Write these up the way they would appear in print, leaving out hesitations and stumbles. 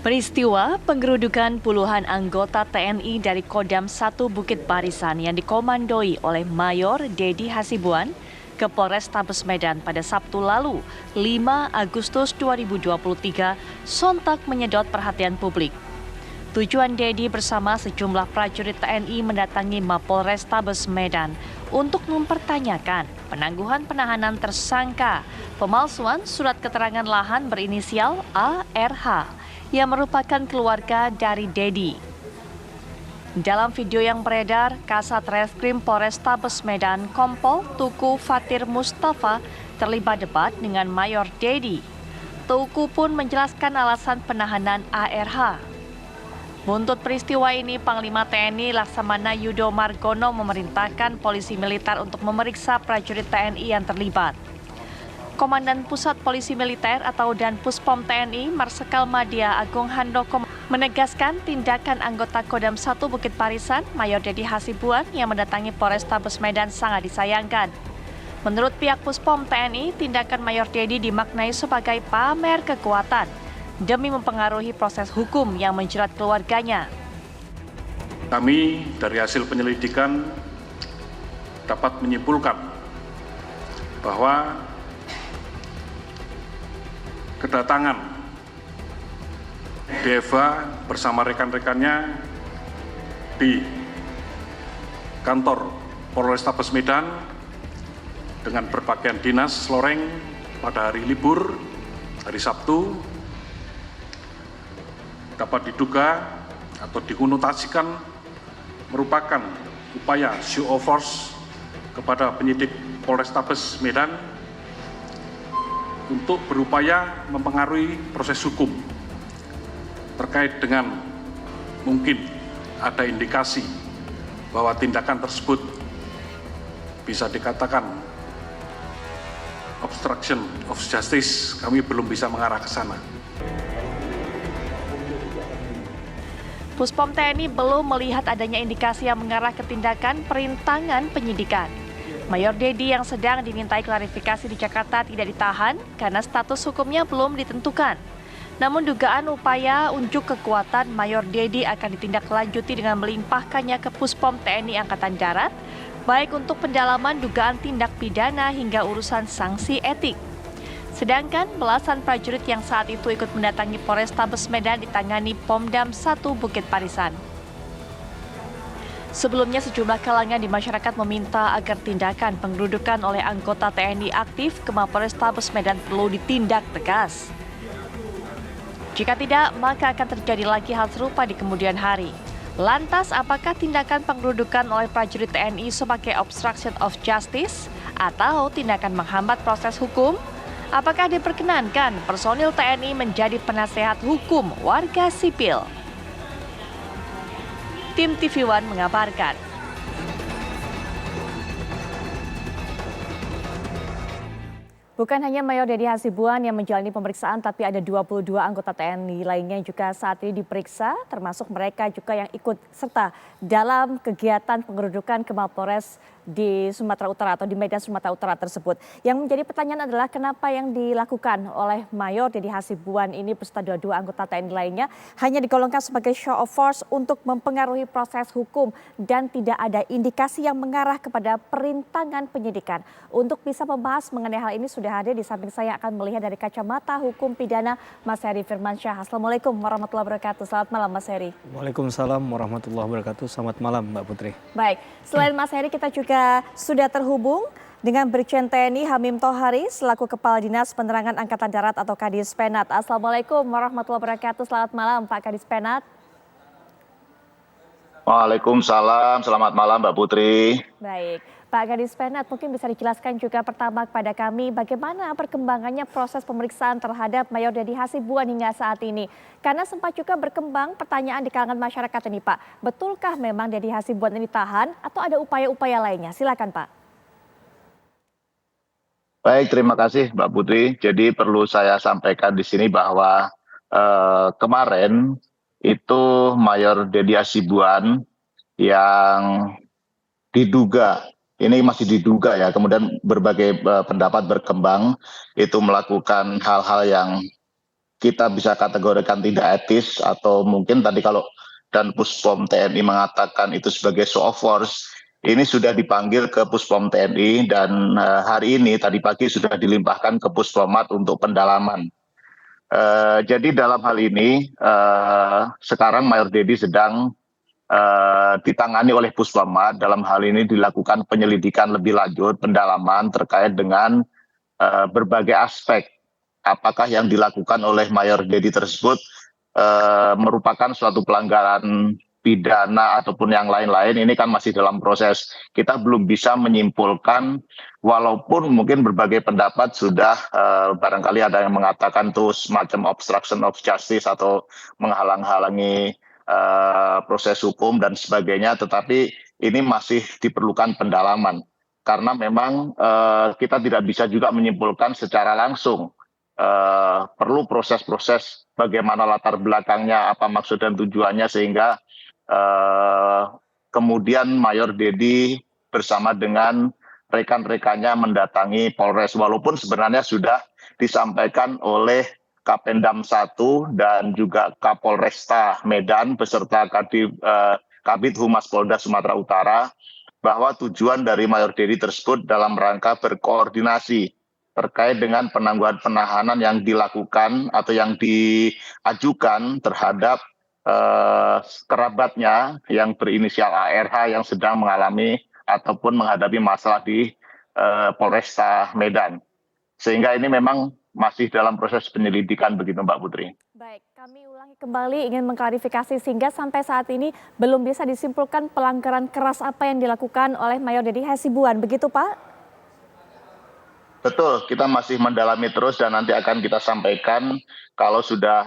Peristiwa penggerudukan puluhan anggota TNI dari Kodam 1 Bukit Barisan yang dikomandoi oleh Mayor Dedi Hasibuan ke Polrestabes Medan pada Sabtu lalu, 5 Agustus 2023, sontak menyedot perhatian publik. Tujuan Dedi bersama sejumlah prajurit TNI mendatangi Mapolrestabes Medan untuk mempertanyakan penangguhan penahanan tersangka pemalsuan surat keterangan lahan berinisial ARH yang merupakan keluarga dari Dedi. Dalam video yang beredar, Kasat Reskrim Polrestabes Medan Kompol Tuku Fatir Mustafa terlibat debat dengan Mayor Dedi. Tuku pun menjelaskan alasan penahanan ARH. Buntut peristiwa ini, Panglima TNI Laksamana Yudo Margono memerintahkan polisi militer untuk memeriksa prajurit TNI yang terlibat. Komandan Pusat Polisi Militer atau Danpuspom TNI Marsikal Madya Agung Handoko menegaskan tindakan anggota Kodam 1 Bukit Barisan Mayor Dedi Hasibuan yang mendatangi Polrestabes Medan sangat disayangkan. Menurut pihak Puspom TNI, tindakan Mayor Dedi dimaknai sebagai pamer kekuatan demi mempengaruhi proses hukum yang menjerat keluarganya. Kami dari hasil penyelidikan dapat menyimpulkan bahwa kedatangan Deva bersama rekan-rekannya di kantor Polrestabes Medan dengan berpakaian dinas loreng pada hari libur, hari Sabtu, dapat diduga atau dikonotasikan merupakan upaya show of force kepada penyidik Polrestabes Medan untuk berupaya mempengaruhi proses hukum terkait dengan mungkin ada indikasi bahwa tindakan tersebut bisa dikatakan obstruction of justice. Kami belum bisa mengarah ke sana. Puspom TNI belum melihat adanya indikasi yang mengarah ke tindakan perintangan penyidikan. Mayor Dedi yang sedang dimintai klarifikasi di Jakarta tidak ditahan karena status hukumnya belum ditentukan. Namun dugaan upaya unjuk kekuatan Mayor Dedi akan ditindaklanjuti dengan melimpahkannya ke Puspom TNI Angkatan Darat, baik untuk pendalaman dugaan tindak pidana hingga urusan sanksi etik. Sedangkan belasan prajurit yang saat itu ikut mendatangi Polrestabes Medan ditangani Pomdam 1 Bukit Barisan. Sebelumnya sejumlah kalangan di masyarakat meminta agar tindakan penggerudukan oleh anggota TNI aktif ke Mapolrestabes Medan perlu ditindak tegas. Jika tidak, maka akan terjadi lagi hal serupa di kemudian hari. Lantas, apakah tindakan penggerudukan oleh prajurit TNI sebagai obstruction of justice atau tindakan menghambat proses hukum? Apakah diperkenankan personil TNI menjadi penasehat hukum warga sipil? Tim TV One mengabarkan. Bukan hanya Mayor Dedi Hasibuan yang menjalani pemeriksaan, tapi ada 22 anggota TNI lainnya juga saat ini diperiksa, termasuk mereka juga yang ikut serta dalam kegiatan penggerudukan ke Mapolres di Sumatera Utara atau di Medan Sumatera Utara tersebut. Yang menjadi pertanyaan adalah kenapa yang dilakukan oleh Mayor Dedi Hasibuan ini beserta 22 anggota TNI lainnya hanya digolongkan sebagai show of force untuk mempengaruhi proses hukum dan tidak ada indikasi yang mengarah kepada perintangan penyidikan. Untuk bisa membahas mengenai hal ini sudah hadir di samping saya akan melihat dari kacamata hukum pidana Mas Heri Firmansyah. Assalamualaikum warahmatullahi wabarakatuh. Selamat malam Mas Heri. Waalaikumsalam warahmatullahi wabarakatuh. Selamat malam Mbak Putri. Baik, selain Mas Heri kita juga sudah terhubung dengan Brigjen TNI Hamim Tohari selaku Kepala Dinas Penerangan Angkatan Darat atau Kadis Penat. Assalamualaikum warahmatullahi wabarakatuh. Selamat malam Pak Kadis Penat. Waalaikumsalam, selamat malam Mbak Putri. Baik, Pak Kadis Penat mungkin bisa dijelaskan juga pertama kepada kami bagaimana perkembangannya proses pemeriksaan terhadap Mayor Dedi Hasibuan hingga saat ini. Karena sempat juga berkembang pertanyaan di kalangan masyarakat ini Pak, betulkah memang Dedi Hasibuan ini ditahan atau ada upaya-upaya lainnya? Silakan Pak. Baik, terima kasih Mbak Putri. Jadi perlu saya sampaikan di sini bahwa kemarin itu Mayor Dedi Hasibuan yang diduga, ini masih diduga ya, kemudian berbagai pendapat berkembang itu melakukan hal-hal yang kita bisa kategorikan tidak etis, atau mungkin tadi kalau dan Puspom TNI mengatakan itu sebagai show of force, ini sudah dipanggil ke Puspom TNI dan hari ini tadi pagi sudah dilimpahkan ke Puspomat untuk pendalaman. Jadi dalam hal ini sekarang Mayor Dedi sedang ditangani oleh Puspomat. Dalam hal ini dilakukan penyelidikan lebih lanjut, pendalaman terkait dengan berbagai aspek. Apakah yang dilakukan oleh Mayor Dedi tersebut merupakan suatu pelanggaran pidana ataupun yang lain-lain, ini kan masih dalam proses. Kita belum bisa menyimpulkan, walaupun mungkin berbagai pendapat sudah barangkali ada yang mengatakan itu semacam obstruction of justice atau menghalang-halangi proses hukum dan sebagainya, tetapi ini masih diperlukan pendalaman. Karena memang kita tidak bisa juga menyimpulkan secara langsung. Perlu proses-proses bagaimana latar belakangnya, apa maksud dan tujuannya, sehingga kemudian Mayor Dedi bersama dengan rekan-rekannya mendatangi Polres, walaupun sebenarnya sudah disampaikan oleh Kapendam 1 dan juga Kapolresta Medan beserta Kabid Humas Polda Sumatera Utara, bahwa tujuan dari Mayor Dedi tersebut dalam rangka berkoordinasi terkait dengan penangguhan penahanan yang dilakukan atau yang diajukan terhadap kerabatnya yang berinisial ARH yang sedang mengalami ataupun menghadapi masalah di Polresta Medan. Sehingga ini memang masih dalam proses penyelidikan begitu Mbak Putri. Baik, kami ulangi kembali ingin mengklarifikasi sehingga sampai saat ini belum bisa disimpulkan pelanggaran keras apa yang dilakukan oleh Mayor Dedi Hasibuan, begitu Pak? Betul, kita masih mendalami terus dan nanti akan kita sampaikan kalau sudah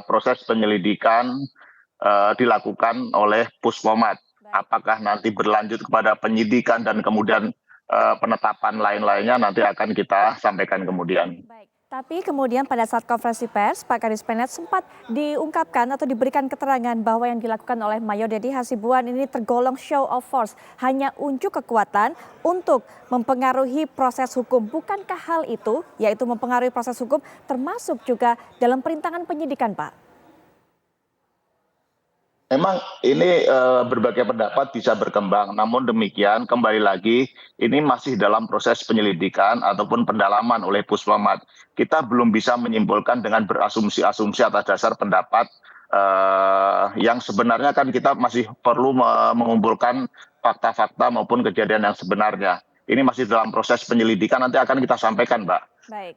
proses penyelidikan dilakukan oleh Puspomat. Apakah nanti berlanjut kepada penyidikan dan kemudian penetapan lain-lainnya nanti akan kita sampaikan kemudian. Baik. Tapi kemudian pada saat konferensi pers, Pak Kadis Penat sempat diungkapkan atau diberikan keterangan bahwa yang dilakukan oleh Mayor Dedi Hasibuan ini tergolong show of force, hanya unjuk kekuatan untuk mempengaruhi proses hukum. Bukankah hal itu, yaitu mempengaruhi proses hukum, termasuk juga dalam perintangan penyidikan, Pak? Memang ini berbagai pendapat bisa berkembang, namun demikian kembali lagi ini masih dalam proses penyelidikan ataupun pendalaman oleh Puspomat. Kita belum bisa menyimpulkan dengan berasumsi-asumsi atas dasar pendapat yang sebenarnya kan kita masih perlu mengumpulkan fakta-fakta maupun kejadian yang sebenarnya. Ini masih dalam proses penyelidikan, nanti akan kita sampaikan, Mbak. Baik.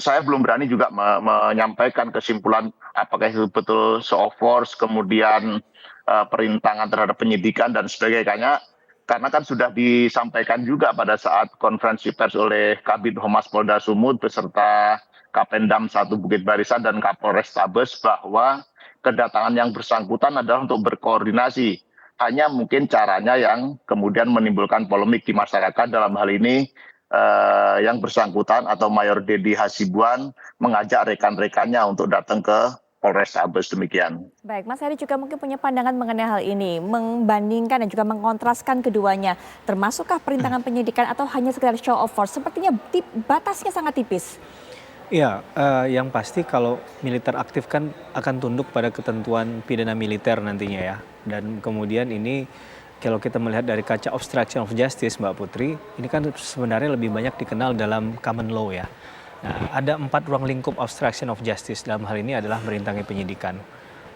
Saya belum berani juga menyampaikan kesimpulan apakah itu betul show of force, kemudian perintangan terhadap penyidikan dan sebagainya, karena kan sudah disampaikan juga pada saat konferensi pers oleh Kabid Humas Polda Sumut beserta Kapendam 1 Bukit Barisan dan Kapolrestabes bahwa kedatangan yang bersangkutan adalah untuk berkoordinasi. Hanya mungkin caranya yang kemudian menimbulkan polemik di masyarakat, dalam hal ini yang bersangkutan atau Mayor Dedi Hasibuan mengajak rekan-rekannya untuk datang ke Polrestabes, demikian. Baik, Mas Heri juga mungkin punya pandangan mengenai hal ini, membandingkan dan juga mengkontraskan keduanya, termasukkah perintangan penyidikan atau hanya sekedar show of force? Sepertinya batasnya sangat tipis. Iya, yang pasti kalau militer aktif kan akan tunduk pada ketentuan pidana militer nantinya ya. Dan kemudian ini kalau kita melihat dari kaca obstruction of justice, Mbak Putri, ini kan sebenarnya lebih banyak dikenal dalam common law ya. Nah, ada 4 ruang lingkup obstruction of justice, dalam hal ini adalah merintangi penyidikan.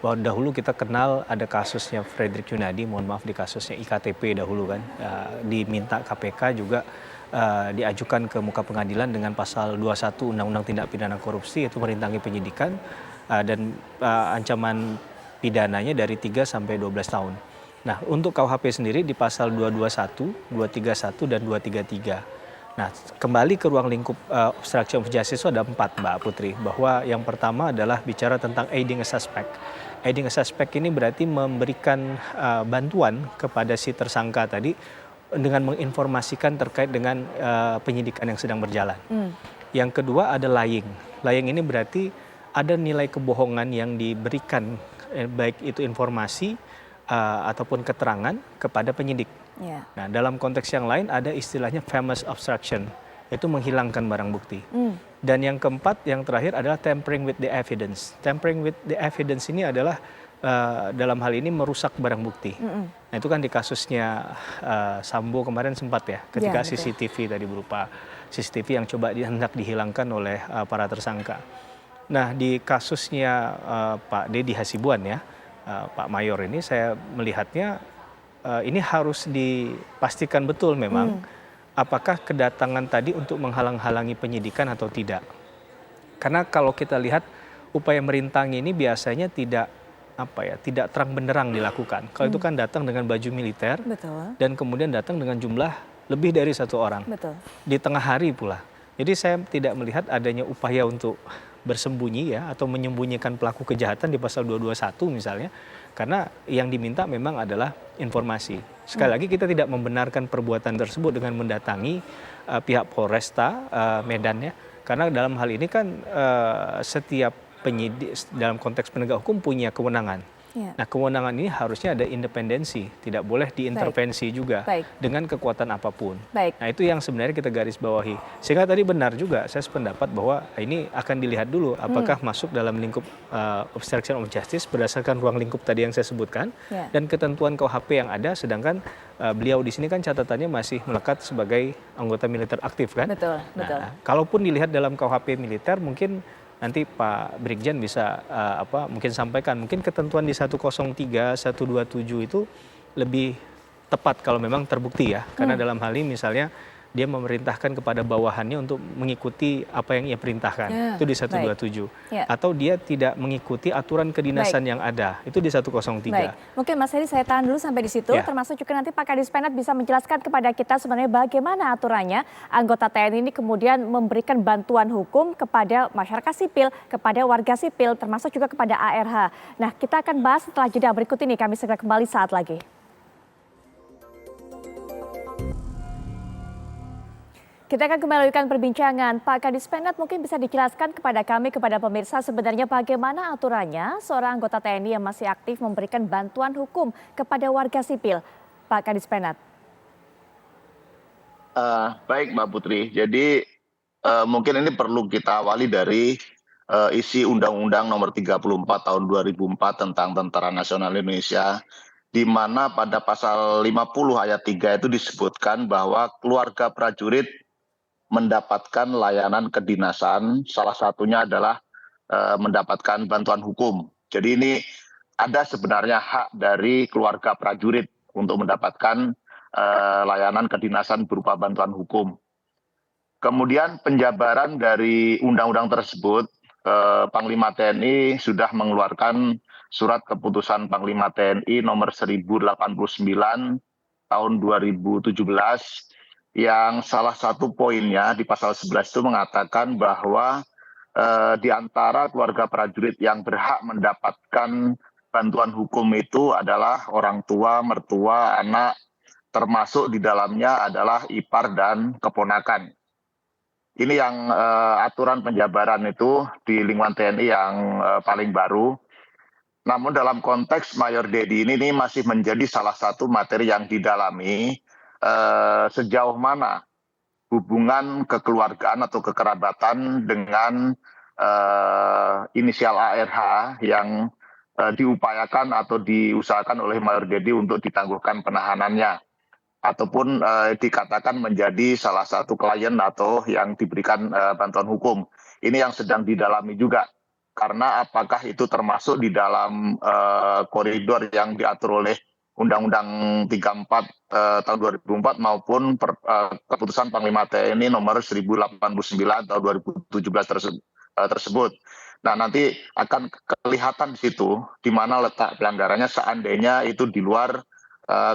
Bahwa dahulu kita kenal ada kasusnya Frederick Yunadi, mohon maaf, di kasusnya IKTP dahulu kan, diminta KPK juga diajukan ke muka pengadilan dengan pasal 21 Undang-Undang Tindak Pidana Korupsi, yaitu merintangi penyidikan dan ancaman pidananya dari 3 sampai 12 tahun. Nah, untuk KUHP sendiri di pasal 221, 231, dan 233. Nah, kembali ke ruang lingkup obstruction of justice itu ada 4, Mbak Putri. Bahwa yang pertama adalah bicara tentang aiding a suspect. Aiding a suspect ini berarti memberikan bantuan kepada si tersangka tadi dengan menginformasikan terkait dengan penyidikan yang sedang berjalan. Yang kedua ada lying. Lying ini berarti ada nilai kebohongan yang diberikan, baik itu informasi ataupun keterangan kepada penyidik. Nah, dalam konteks yang lain ada istilahnya famous obstruction, itu menghilangkan barang bukti. Hmm. Dan yang keempat, yang terakhir adalah tampering with the evidence. Tampering with the evidence ini adalah dalam hal ini merusak barang bukti. Nah itu kan di kasusnya Sambo kemarin sempat ya, ketika Ya, betul. CCTV tadi berupa CCTV yang coba hendak dihilangkan oleh para tersangka. Nah di kasusnya Pak Dedi Hasibuan ya, Pak Mayor ini saya melihatnya ini harus dipastikan betul memang apakah kedatangan tadi untuk menghalang-halangi penyidikan atau tidak. Karena kalau kita lihat upaya merintangi ini biasanya tidak terang benderang dilakukan. Kalau itu kan datang dengan baju militer Betul. dan kemudian datang dengan jumlah lebih dari satu orang. Betul. Di tengah hari pula. Jadi saya tidak melihat adanya upaya untuk bersembunyi ya atau menyembunyikan pelaku kejahatan di pasal 221 misalnya. Karena yang diminta memang adalah informasi. Sekali lagi kita tidak membenarkan perbuatan tersebut dengan mendatangi pihak Polresta Medan ya. Karena dalam hal ini kan setiap penyidik dalam konteks penegak hukum punya kewenangan. Ya. Nah kewenangan ini harusnya ada independensi, tidak boleh diintervensi juga Baik. dengan kekuatan apapun. Baik. Nah itu yang sebenarnya kita garis bawahi. Sehingga tadi benar juga saya sependapat bahwa ini akan dilihat dulu apakah masuk dalam lingkup obstruction of justice berdasarkan ruang lingkup tadi yang saya sebutkan Ya. dan ketentuan KUHP yang ada. Sedangkan beliau di sini kan catatannya masih melekat sebagai anggota militer aktif kan. Betul, betul. Nah, kalaupun dilihat dalam KUHP militer mungkin nanti Pak Brigjen bisa mungkin sampaikan mungkin ketentuan di 103, 127 itu lebih tepat kalau memang terbukti ya. Karena dalam hal ini misalnya dia memerintahkan kepada bawahannya untuk mengikuti apa yang ia perintahkan. Ya, Itu di 127. Ya. Atau dia tidak mengikuti aturan kedinasan yang ada. Itu di 103. Baik, mungkin Mas Heri saya tahan dulu sampai di situ, Ya. termasuk juga nanti Pak Kadis Penat bisa menjelaskan kepada kita sebenarnya bagaimana aturannya anggota TNI ini kemudian memberikan bantuan hukum kepada masyarakat sipil, kepada warga sipil, termasuk juga kepada ARH. Nah, kita akan bahas setelah jeda berikut ini, kami segera kembali saat lagi. Kita akan kembali lanjutkan perbincangan. Pak Kadis Penat mungkin bisa dijelaskan kepada kami, kepada pemirsa sebenarnya bagaimana aturannya seorang anggota TNI yang masih aktif memberikan bantuan hukum kepada warga sipil. Pak Kadis Penat. Baik Mbak Putri, jadi mungkin ini perlu kita awali dari isi Undang-Undang Nomor 34 Tahun 2004 tentang Tentara Nasional Indonesia, di mana pada pasal 50 ayat 3 itu disebutkan bahwa keluarga prajurit mendapatkan layanan kedinasan, salah satunya adalah mendapatkan bantuan hukum. Jadi ini ada sebenarnya hak dari keluarga prajurit untuk mendapatkan layanan kedinasan berupa bantuan hukum. Kemudian penjabaran dari undang-undang tersebut, Panglima TNI sudah mengeluarkan surat keputusan Panglima TNI nomor 1089 tahun 2017 yang salah satu poinnya di pasal 11 itu mengatakan bahwa di antara keluarga prajurit yang berhak mendapatkan bantuan hukum itu adalah orang tua, mertua, anak, termasuk di dalamnya adalah ipar dan keponakan. Ini yang aturan penjabaran itu di lingkungan TNI yang paling baru. Namun dalam konteks Mayor Dedi ini masih menjadi salah satu materi yang didalami sejauh mana hubungan kekeluargaan atau kekerabatan dengan inisial ARH yang diupayakan atau diusahakan oleh Mayor Dedi untuk ditangguhkan penahanannya. Ataupun dikatakan menjadi salah satu klien atau yang diberikan bantuan hukum. Ini yang sedang didalami juga. Karena apakah itu termasuk di dalam koridor yang diatur oleh Undang-Undang 34 tahun 2004 maupun keputusan Panglima TNI nomor 1089 tahun 2017 tersebut. Nah nanti akan kelihatan di situ di mana letak pelanggarannya seandainya itu di luar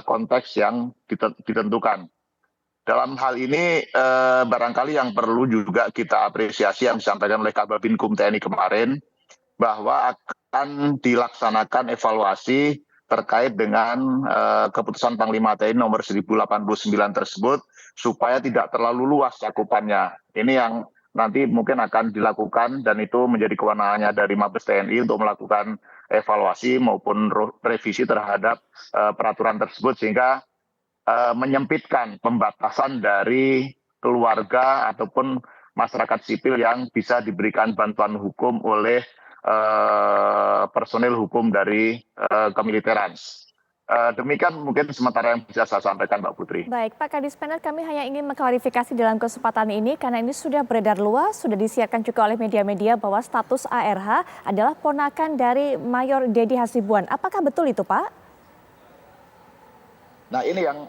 konteks yang ditentukan. Dalam hal ini barangkali yang perlu juga kita apresiasi yang disampaikan oleh Kababinkum TNI kemarin bahwa akan dilaksanakan evaluasi terkait dengan keputusan Panglima TNI nomor 1089 tersebut supaya tidak terlalu luas cakupannya. Ini yang nanti mungkin akan dilakukan dan itu menjadi kewenangannya dari Mabes TNI untuk melakukan evaluasi maupun revisi terhadap peraturan tersebut sehingga menyempitkan pembatasan dari keluarga ataupun masyarakat sipil yang bisa diberikan bantuan hukum oleh personil hukum dari kemiliteran. Demikian mungkin sementara yang bisa saya sampaikan, Mbak Putri. Baik, Pak Kadis Penat, kami hanya ingin mengklarifikasi dalam kesempatan ini karena ini sudah beredar luas, sudah disiarkan juga oleh media-media bahwa status ARH adalah ponakan dari Mayor Dedi Hasibuan. Apakah betul itu, Pak? Nah, ini yang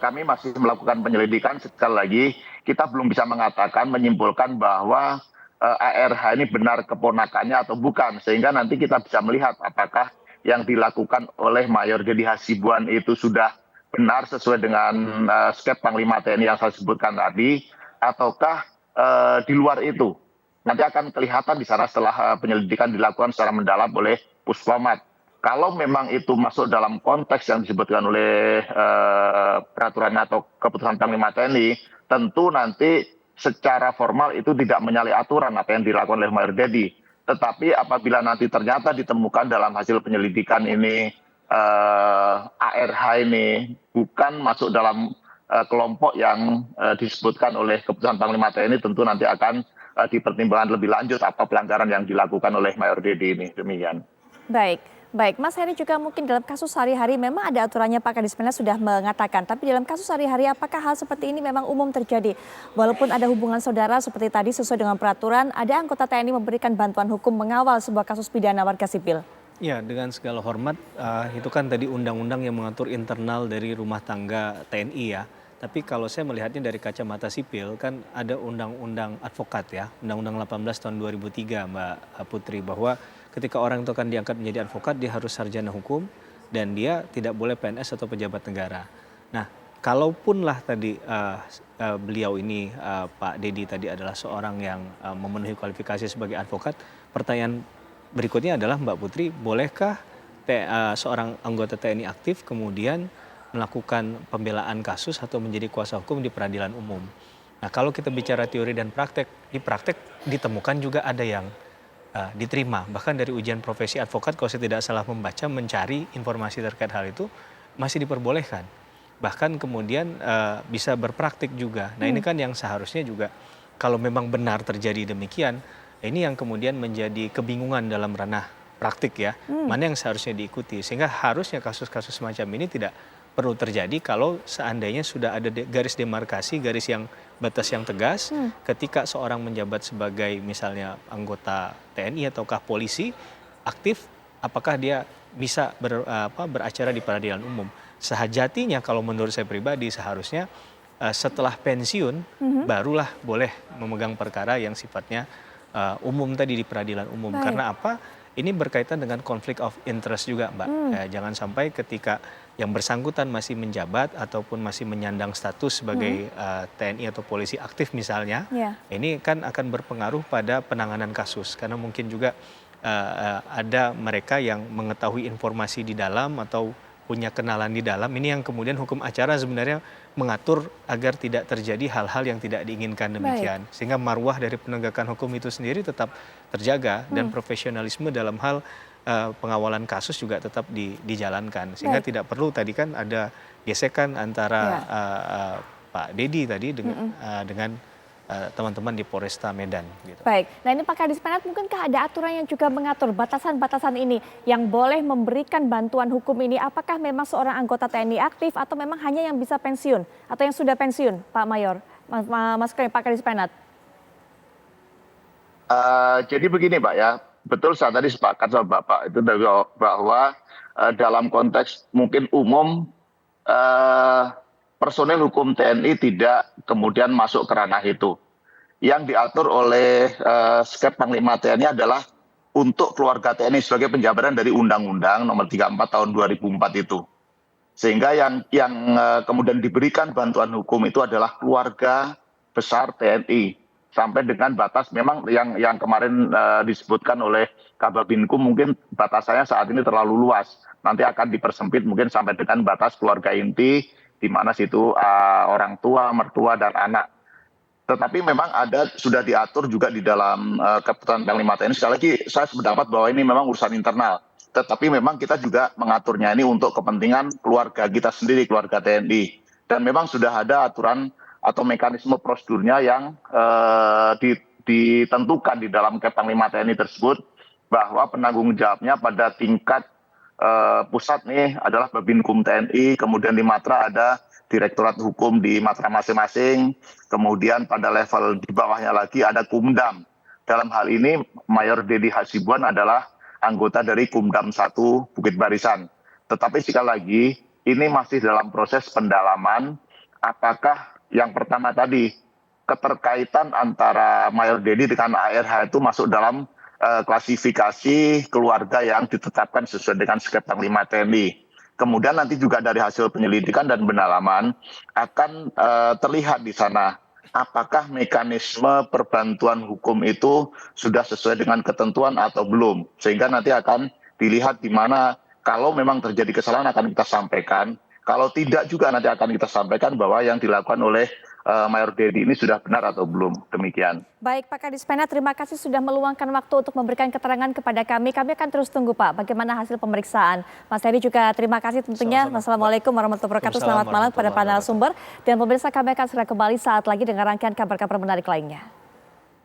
kami masih melakukan penyelidikan. Sekali lagi, kita belum bisa mengatakan, menyimpulkan bahwa ARH ini benar keponakannya atau bukan. Sehingga nanti kita bisa melihat apakah yang dilakukan oleh Mayor Dedi Hasibuan itu sudah benar sesuai dengan skep Panglima TNI yang saya sebutkan tadi, ataukah di luar itu. Nanti akan kelihatan di sana setelah penyelidikan dilakukan secara mendalam oleh Puspamat. Kalau memang itu masuk dalam konteks yang disebutkan oleh peraturan atau keputusan Panglima TNI, tentu nanti secara formal itu tidak menyalahi aturan apa yang dilakukan oleh Mayor Dedi. Tetapi apabila nanti ternyata ditemukan dalam hasil penyelidikan ini ARH ini bukan masuk dalam kelompok yang disebutkan oleh keputusan Panglima TNI, tentu nanti akan dipertimbangkan lebih lanjut apa pelanggaran yang dilakukan oleh Mayor Dedi ini. Demikian. Baik, Mas Heri juga mungkin dalam kasus sehari-hari memang ada aturannya, Pak Kadis Penat sudah mengatakan. Tapi dalam kasus sehari-hari apakah hal seperti ini memang umum terjadi? Walaupun ada hubungan saudara seperti tadi sesuai dengan peraturan, ada anggota TNI memberikan bantuan hukum mengawal sebuah kasus pidana warga sipil. Ya, dengan segala hormat, itu kan tadi undang-undang yang mengatur internal dari rumah tangga TNI ya. Tapi kalau saya melihatnya dari kacamata sipil, kan ada undang-undang advokat ya, Undang-Undang 18 tahun 2003 Mbak Putri, bahwa ketika orang itu akan diangkat menjadi advokat, dia harus sarjana hukum dan dia tidak boleh PNS atau pejabat negara. Nah, kalaupun lah tadi beliau ini, Pak Dedi tadi adalah seorang yang memenuhi kualifikasi sebagai advokat, pertanyaan berikutnya adalah Mbak Putri, bolehkah seorang anggota TNI aktif kemudian melakukan pembelaan kasus atau menjadi kuasa hukum di peradilan umum? Nah, kalau kita bicara teori dan praktek, di praktek ditemukan juga ada yang diterima. Bahkan dari ujian profesi advokat, kalau saya tidak salah membaca, mencari informasi terkait hal itu masih diperbolehkan. Bahkan kemudian bisa berpraktik juga. Nah, ini kan yang seharusnya juga kalau memang benar terjadi demikian, ini yang kemudian menjadi kebingungan dalam ranah praktik ya. Mana yang seharusnya diikuti. Sehingga harusnya kasus-kasus semacam ini tidak perlu terjadi kalau seandainya sudah ada garis demarkasi, garis yang batas yang tegas ketika seorang menjabat sebagai misalnya anggota TNI ataukah polisi aktif, apakah dia bisa beracara di peradilan umum. Sehajatinya kalau menurut saya pribadi seharusnya setelah pensiun barulah boleh memegang perkara yang sifatnya umum tadi di peradilan umum. Baik. Karena apa? Ini berkaitan dengan konflik of interest juga, Mbak. Jangan sampai ketika yang bersangkutan masih menjabat ataupun masih menyandang status sebagai TNI atau polisi aktif misalnya, ini kan akan berpengaruh pada penanganan kasus. Karena mungkin juga ada mereka yang mengetahui informasi di dalam atau punya kenalan di dalam. Ini yang kemudian hukum acara sebenarnya mengatur agar tidak terjadi hal-hal yang tidak diinginkan demikian. Sehingga marwah dari penegakan hukum itu sendiri tetap terjaga dan profesionalisme dalam hal pengawalan kasus juga tetap dijalankan. Sehingga tidak perlu tadi kan ada gesekan antara Pak Dedi tadi dengan teman-teman di Polresta Medan. Gitu. Baik, nah ini Pak Kadis Penat, mungkinkah ada aturan yang juga mengatur batasan-batasan ini yang boleh memberikan bantuan hukum ini? Apakah memang seorang anggota TNI aktif atau memang hanya yang bisa pensiun atau yang sudah pensiun, Pak Mayor, Pak Kadis Penat? Jadi begini Pak ya, betul saya tadi sepakat sama Bapak itu bahwa dalam konteks mungkin umum personel hukum TNI tidak kemudian masuk ke ranah itu. Yang diatur oleh skep Panglima TNI adalah untuk keluarga TNI sebagai penjabaran dari Undang-Undang Nomor 34 Tahun 2004 itu. Sehingga yang kemudian diberikan bantuan hukum itu adalah keluarga besar TNI. Sampai dengan batas memang yang kemarin disebutkan oleh Kababinkum mungkin batasannya saat ini terlalu luas. Nanti akan dipersempit mungkin sampai dengan batas keluarga inti, di mana situ orang tua, mertua, dan anak. Tetapi memang sudah diatur juga di dalam keputusan Panglima TNI. Sekali lagi saya sependapat bahwa ini memang urusan internal. Tetapi memang kita juga mengaturnya ini untuk kepentingan keluarga kita sendiri, keluarga TNI. Dan memang sudah ada aturan atau mekanisme prosedurnya yang ditentukan di dalam Kep Panglima TNI tersebut, bahwa penanggung jawabnya pada tingkat pusat nih adalah Babinkum TNI, kemudian di Matra ada Direktorat Hukum di Matra masing-masing, kemudian pada level di bawahnya lagi ada Kumdam. Dalam hal ini Mayor Dedi Hasibuan adalah anggota dari Kumdam 1 Bukit Barisan. Tetapi sekali lagi ini masih dalam proses pendalaman apakah yang pertama tadi keterkaitan antara Mayor Dedi dengan ARH itu masuk dalam klasifikasi keluarga yang ditetapkan sesuai dengan Kep Panglima TNI. Kemudian nanti juga dari hasil penyelidikan dan pendalaman akan terlihat di sana apakah mekanisme perbantuan hukum itu sudah sesuai dengan ketentuan atau belum. Sehingga nanti akan dilihat di mana kalau memang terjadi kesalahan akan kita sampaikan. Kalau tidak juga nanti akan kita sampaikan bahwa yang dilakukan oleh Mayor Dedi ini sudah benar atau belum. Demikian. Baik Pak Kadis Penat, terima kasih sudah meluangkan waktu untuk memberikan keterangan kepada kami. Kami akan terus tunggu Pak bagaimana hasil pemeriksaan. Mas Heri juga terima kasih tentunya. Wassalamualaikum warahmatullahi wabarakatuh. Selamat malam kepada para narasumber. Dan pemirsa, kami akan segera kembali saat lagi dengan rangkaian kabar-kabar menarik lainnya.